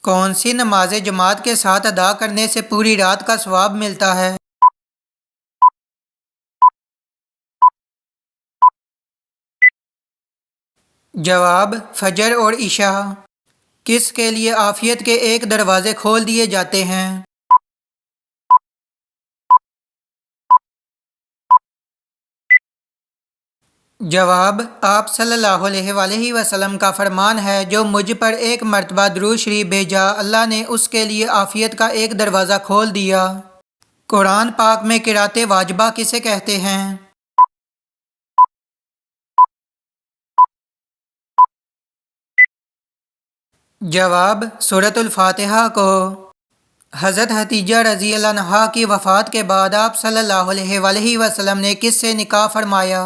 کون سی نماز جماعت کے ساتھ ادا کرنے سے پوری رات کا ثواب ملتا ہے؟ جواب: فجر اور عشاء۔ کس کے لیے عافیت کے ایک دروازے کھول دیے جاتے ہیں؟ جواب: آپ صلی اللہ علیہ وآلہ وسلم کا فرمان ہے، جو مجھ پر ایک مرتبہ درود شریف بھیجا، اللہ نے اس کے لیے عافیت کا ایک دروازہ کھول دیا۔ قرآن پاک میں قرأت واجبہ کسے کہتے ہیں؟ جواب: سورۃ الفاتحہ کو۔ حضرت حتیجہ رضی اللہ عنہا کی وفات کے بعد آپ صلی اللہ علیہ وآلہ وسلم نے کس سے نکاح فرمایا؟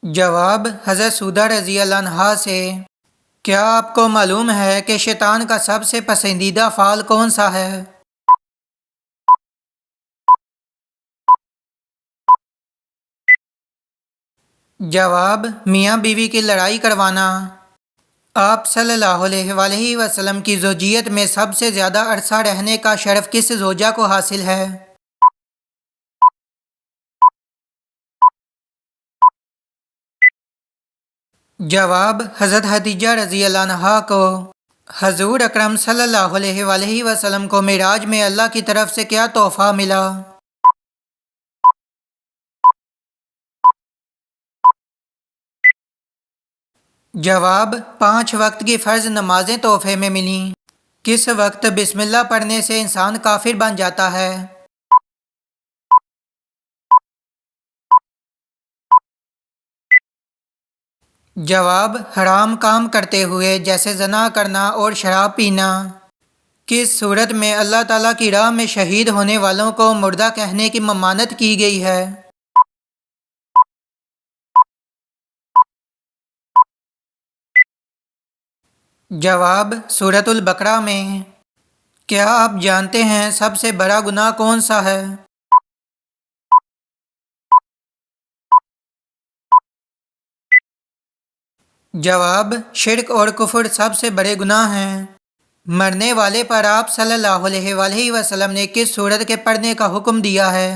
جواب: حضرت سودہ رضی اللہ عنہا سے۔ کیا آپ کو معلوم ہے کہ شیطان کا سب سے پسندیدہ فعل کون سا ہے؟ جواب: میاں بیوی کی لڑائی کروانا۔ آپ صلی اللہ علیہ وآلہ وسلم کی زوجیت میں سب سے زیادہ عرصہ رہنے کا شرف کس زوجہ کو حاصل ہے؟ جواب: حضرت حتیجہ رضی اللہ عنہا کو۔ حضور اکرم صلی اللہ علیہ وآلہ وسلم کو معراج میں اللہ کی طرف سے کیا تحفہ ملا؟ جواب: 5 وقت کی فرض نمازیں تحفے میں ملیں۔ کس وقت بسم اللہ پڑھنے سے انسان کافر بن جاتا ہے؟ جواب: حرام کام کرتے ہوئے، جیسے زنا کرنا اور شراب پینا۔ کس صورت میں اللہ تعالیٰ کی راہ میں شہید ہونے والوں کو مردہ کہنے کی ممانعت کی گئی ہے؟ جواب: سورۃ البقرہ میں۔ کیا آپ جانتے ہیں سب سے بڑا گناہ کون سا ہے؟ جواب: شرک اور کفر سب سے بڑے گناہ ہیں۔ مرنے والے پر آپ صلی اللہ علیہ وآلہ وسلم نے کس سورت کے پڑھنے کا حکم دیا ہے؟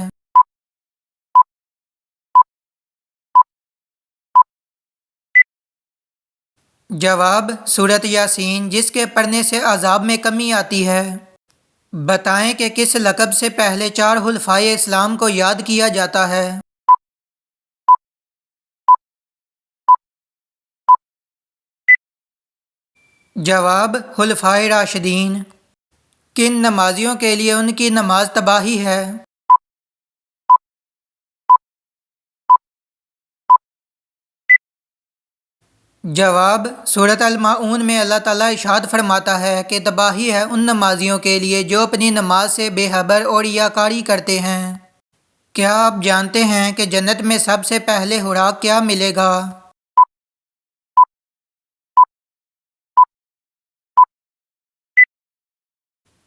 جواب: سورۃ یاسین، جس کے پڑھنے سے عذاب میں کمی آتی ہے۔ بتائیں کہ کس لقب سے پہلے 4 خلفائے اسلام کو یاد کیا جاتا ہے؟ جواب: خلفائے راشدین۔ کن نمازیوں کے لیے ان کی نماز تباہی ہے؟ جواب: سورۃ الماعون میں اللہ تعالیٰ ارشاد فرماتا ہے کہ تباہی ہے ان نمازیوں کے لیے جو اپنی نماز سے بے خبر اور ریاکاری کرتے ہیں۔ کیا آپ جانتے ہیں کہ جنت میں سب سے پہلے خوراک کیا ملے گا؟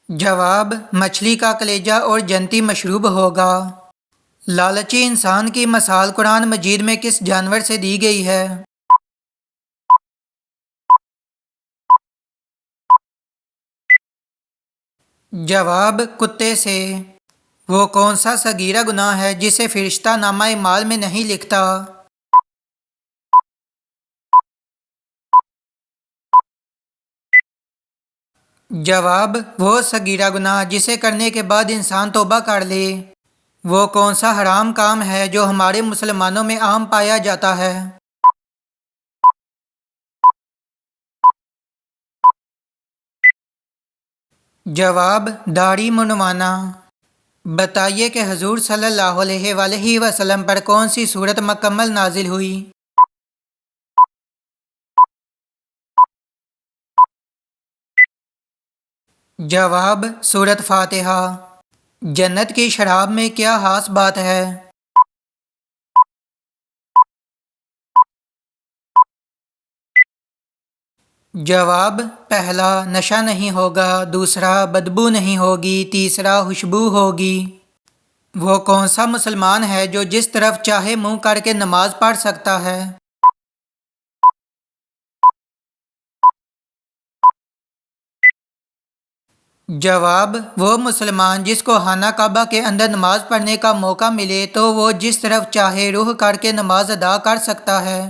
جواب: مچھلی کا کلیجہ اور جنتی مشروب ہوگا۔ لالچی انسان کی مثال قرآن مجید میں کس جانور سے دی گئی ہے؟ جواب: کتے سے۔ وہ کون سا صغیرہ گناہ ہے جسے فرشتہ نامہ اعمال میں نہیں لکھتا؟ جواب: وہ صغیرہ گناہ جسے کرنے کے بعد انسان توبہ کر لے۔ وہ کون سا حرام کام ہے جو ہمارے مسلمانوں میں عام پایا جاتا ہے؟ جواب: داڑھی منڈوانا۔ بتائیے کہ حضور صلی اللہ علیہ وآلہ وسلم پر کون سی صورت مکمل نازل ہوئی؟ جواب: سورۃ فاتحہ۔ جنت کی شراب میں کیا خاص بات ہے؟ جواب: پہلا، نشہ نہیں ہوگا، دوسرا، بدبو نہیں ہوگی، تیسرا، خوشبو ہوگی۔ وہ کون سا مسلمان ہے جو جس طرف چاہے منہ کر کے نماز پڑھ سکتا ہے؟ جواب: وہ مسلمان جس کو خانہ کعبہ کے اندر نماز پڑھنے کا موقع ملے تو وہ جس طرف چاہے رخ کر کے نماز ادا کر سکتا ہے۔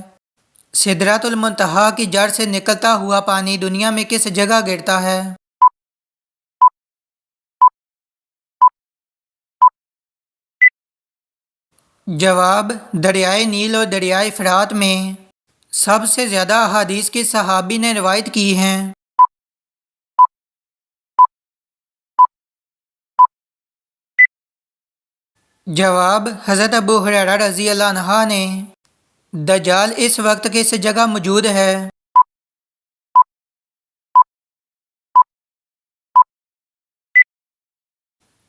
سدرۃ المنتہا کی جڑ سے نکلتا ہوا پانی دنیا میں کس جگہ گرتا ہے؟ جواب: دریائے نیل اور دریائے فرات میں۔ سب سے زیادہ احادیث کس صحابی نے روایت کی ہیں؟ جواب: حضرت ابو ہریرہ رضی اللہ عنہ نے۔ دجال اس وقت کس جگہ موجود ہے؟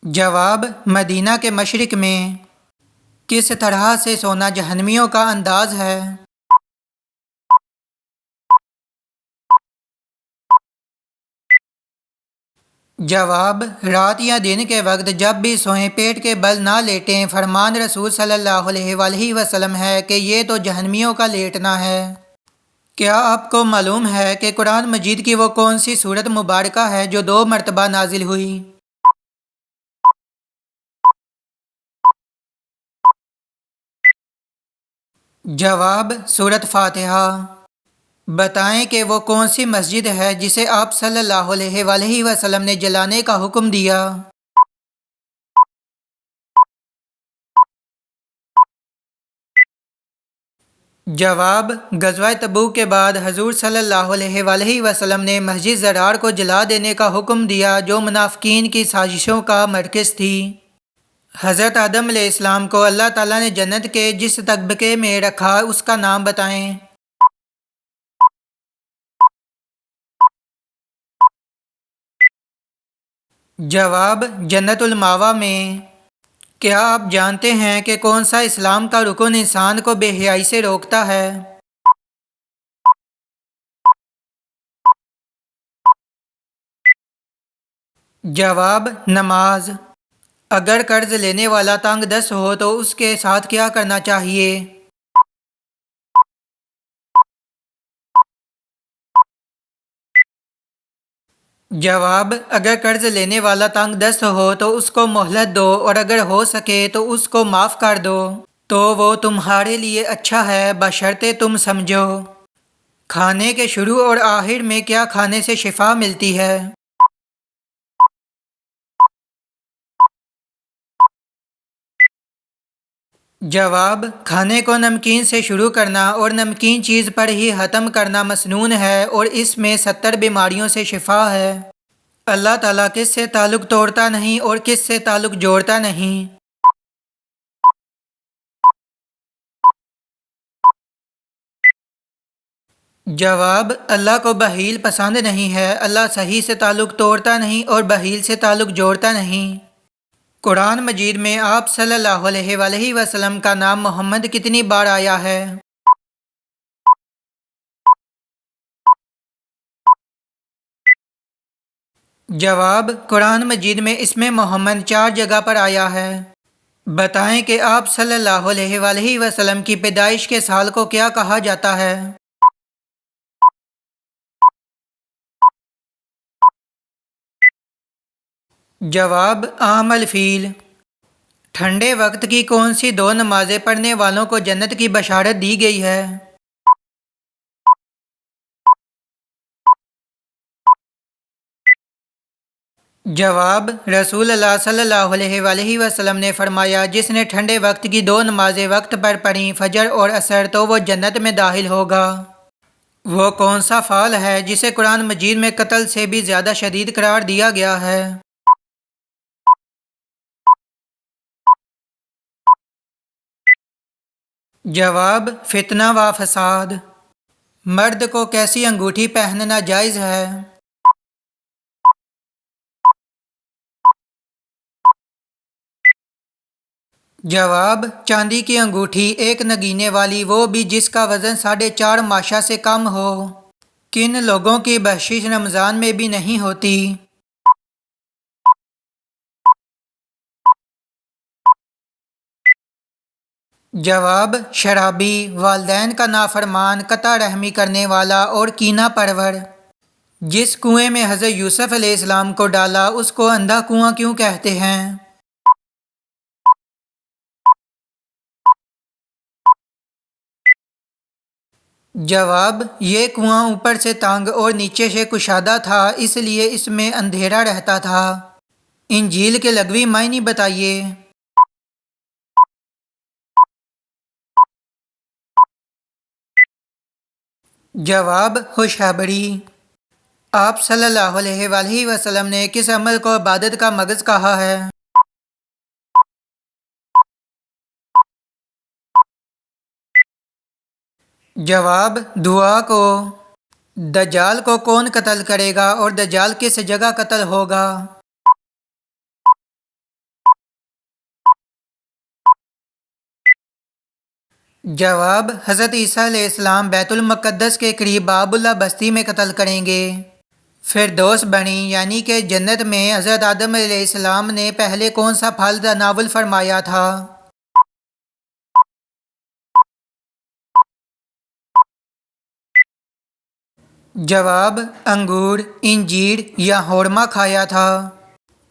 جواب: مدینہ کے مشرق میں۔ کس طرح سے سونا جہنمیوں کا انداز ہے؟ جواب: رات یا دن کے وقت جب بھی سوئیں پیٹ کے بل نہ لیٹیں، فرمان رسول صلی اللہ علیہ وآلہ وسلم ہے کہ یہ تو جہنمیوں کا لیٹنا ہے۔ کیا آپ کو معلوم ہے کہ قرآن مجید کی وہ کون سی سورت مبارکہ ہے جو 2 مرتبہ نازل ہوئی؟ جواب: سورت فاتحہ۔ بتائیں کہ وہ کون سی مسجد ہے جسے آپ صلی اللہ علیہ وآلہ وسلم نے جلانے کا حکم دیا؟ جواب: غزوہ تبوک کے بعد حضور صلی اللہ علیہ وآلہ وسلم نے مسجد ضرار کو جلا دینے کا حکم دیا جو منافقین کی سازشوں کا مرکز تھی۔ حضرت آدم علیہ السلام کو اللہ تعالیٰ نے جنت کے جس طبقے میں رکھا اس کا نام بتائیں۔ جواب: جنت الماوا میں۔ کیا آپ جانتے ہیں کہ کون سا اسلام کا رکن انسان کو بے حیائی سے روکتا ہے؟ جواب: نماز۔ اگر قرض لینے والا تنگ دست ہو تو اس کے ساتھ کیا کرنا چاہیے؟ جواب: اگر قرض لینے والا تنگ دست ہو تو اس کو مہلت دو اور اگر ہو سکے تو اس کو معاف کر دو تو وہ تمہارے لیے اچھا ہے بشرطے تم سمجھو۔ کھانے کے شروع اور آخر میں کیا کھانے سے شفا ملتی ہے؟ جواب: کھانے کو نمکین سے شروع کرنا اور نمکین چیز پر ہی ختم کرنا مسنون ہے اور اس میں 70 بیماریوں سے شفا ہے۔ اللہ تعالیٰ کس سے تعلق توڑتا نہیں اور کس سے تعلق جوڑتا نہیں؟ جواب: اللہ کو بخیل پسند نہیں ہے۔ اللہ صحیح سے تعلق توڑتا نہیں اور بخیل سے تعلق جوڑتا نہیں۔ قرآن مجید میں آپ صلی اللہ علیہ وآلہ وسلم کا نام محمد کتنی بار آیا ہے؟ جواب: قرآن مجید میں اسم محمد 4 جگہ پر آیا ہے۔ بتائیں کہ آپ صلی اللہ علیہ وآلہ وسلم کی پیدائش کے سال کو کیا کہا جاتا ہے؟ جواب: عام الفیل۔ ٹھنڈے وقت کی کون سی 2 نمازیں پڑھنے والوں کو جنت کی بشارت دی گئی ہے؟ جواب: رسول اللہ صلی اللہ علیہ وآلہ وسلم نے فرمایا جس نے ٹھنڈے وقت کی 2 نمازیں وقت پر پڑھیں فجر اور عصر تو وہ جنت میں داخل ہوگا۔ وہ کون سا فعل ہے جسے قرآن مجید میں قتل سے بھی زیادہ شدید قرار دیا گیا ہے؟ جواب: فتنہ و فساد۔ مرد کو کیسی انگوٹھی پہننا جائز ہے؟ جواب: چاندی کی انگوٹھی، ایک نگینے والی، وہ بھی جس کا وزن 4.5 ماشا سے کم ہو۔ کن لوگوں کی بخشش رمضان میں بھی نہیں ہوتی؟ جواب: شرابی، والدین کا نافرمان، قطع رحمی کرنے والا اور کینہ پرور۔ جس کنویں میں حضرت یوسف علیہ السلام کو ڈالا اس کو اندھا کنواں کیوں کہتے ہیں؟ جواب: یہ کنواں اوپر سے تنگ اور نیچے سے کشادہ تھا، اس لیے اس میں اندھیرا رہتا تھا۔ انجیل کے لغوی معنی بتائیے۔ جواب: خوشخبری۔ آپ صلی اللہ علیہ وآلہ وسلم نے کس عمل کو عبادت کا مغز کہا ہے؟ جواب: دعا کو۔ دجال کو کون قتل کرے گا اور دجال کس جگہ قتل ہوگا؟ جواب: حضرت عیسیٰ علیہ السلام بیت المقدس کے قریب باب اللہ بستی میں قتل کریں گے۔ فردوس بنی یعنی کہ جنت میں حضرت آدم علیہ السلام نے پہلے کون سا پھل تناول فرمایا تھا؟ جواب: انگور، انجیر یا ہورما کھایا تھا۔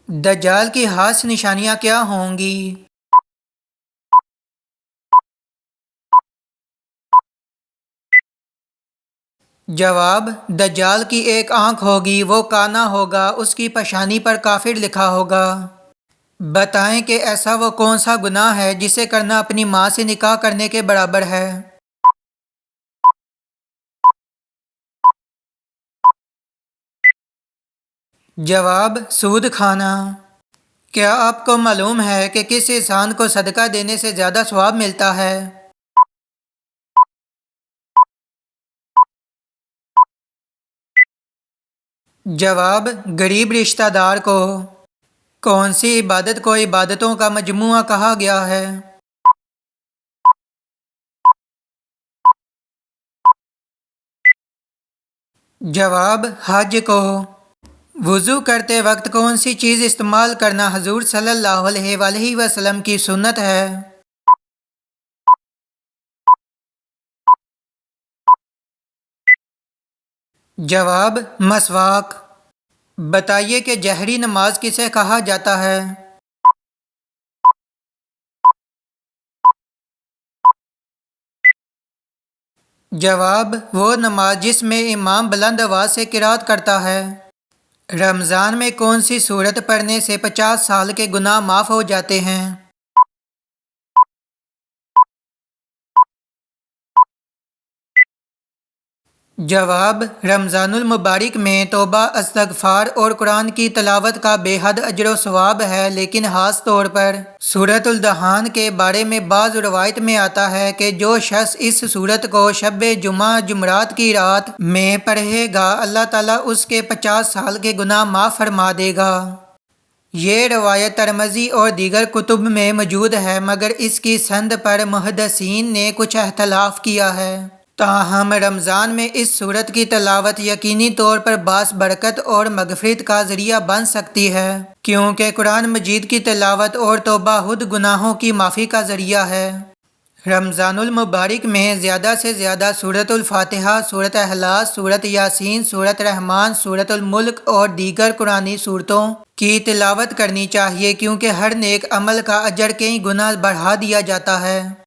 دجال کی خاص نشانیاں کیا ہوں گی؟ جواب: دجال کی ایک آنکھ ہوگی، وہ کانا ہوگا، اس کی پیشانی پر کافر لکھا ہوگا۔ بتائیں کہ ایسا وہ کون سا گناہ ہے جسے کرنا اپنی ماں سے نکاح کرنے کے برابر ہے؟ جواب: سود کھانا۔ کیا آپ کو معلوم ہے کہ کس انسان کو صدقہ دینے سے زیادہ ثواب ملتا ہے؟ جواب: غریب رشتہ دار کو۔ کون سی عبادت کو عبادتوں کا مجموعہ کہا گیا ہے؟ جواب: حج کو۔ وضو کرتے وقت کون سی چیز استعمال کرنا حضور صلی اللہ علیہ وآلہ وسلم کی سنت ہے؟ جواب: مسواک۔ بتائیے کہ جہری نماز کسے کہا جاتا ہے؟ جواب: وہ نماز جس میں امام بلند آواز سے قرات کرتا ہے۔ رمضان میں کون سی سورت پڑھنے سے 50 سال کے گناہ معاف ہو جاتے ہیں؟ جواب: رمضان المبارک میں توبہ، استغفار اور قرآن کی تلاوت کا بے حد اجر و ثواب ہے، لیکن خاص طور پر سورۃ الدخان کے بارے میں بعض روایت میں آتا ہے کہ جو شخص اس سورت کو شب جمعہ جمعرات کی رات میں پڑھے گا اللہ تعالیٰ اس کے 50 سال کے گناہ معاف فرما دے گا۔ یہ روایت ترمذی اور دیگر کتب میں موجود ہے، مگر اس کی سند پر محدثین نے کچھ اختلاف کیا ہے۔ تاہم رمضان میں اس سورت کی تلاوت یقینی طور پر باعث برکت اور مغفرت کا ذریعہ بن سکتی ہے، کیونکہ قرآن مجید کی تلاوت اور توبہ خود گناہوں کی معافی کا ذریعہ ہے۔ رمضان المبارک میں زیادہ سے زیادہ سورۃ الفاتحہ، سورۃ اخلاص، سورۃ یاسین، سورۃ رحمان، سورۃ الملک اور دیگر قرآنی سورتوں کی تلاوت کرنی چاہیے، کیونکہ ہر نیک عمل کا اجر کئی گنا بڑھا دیا جاتا ہے۔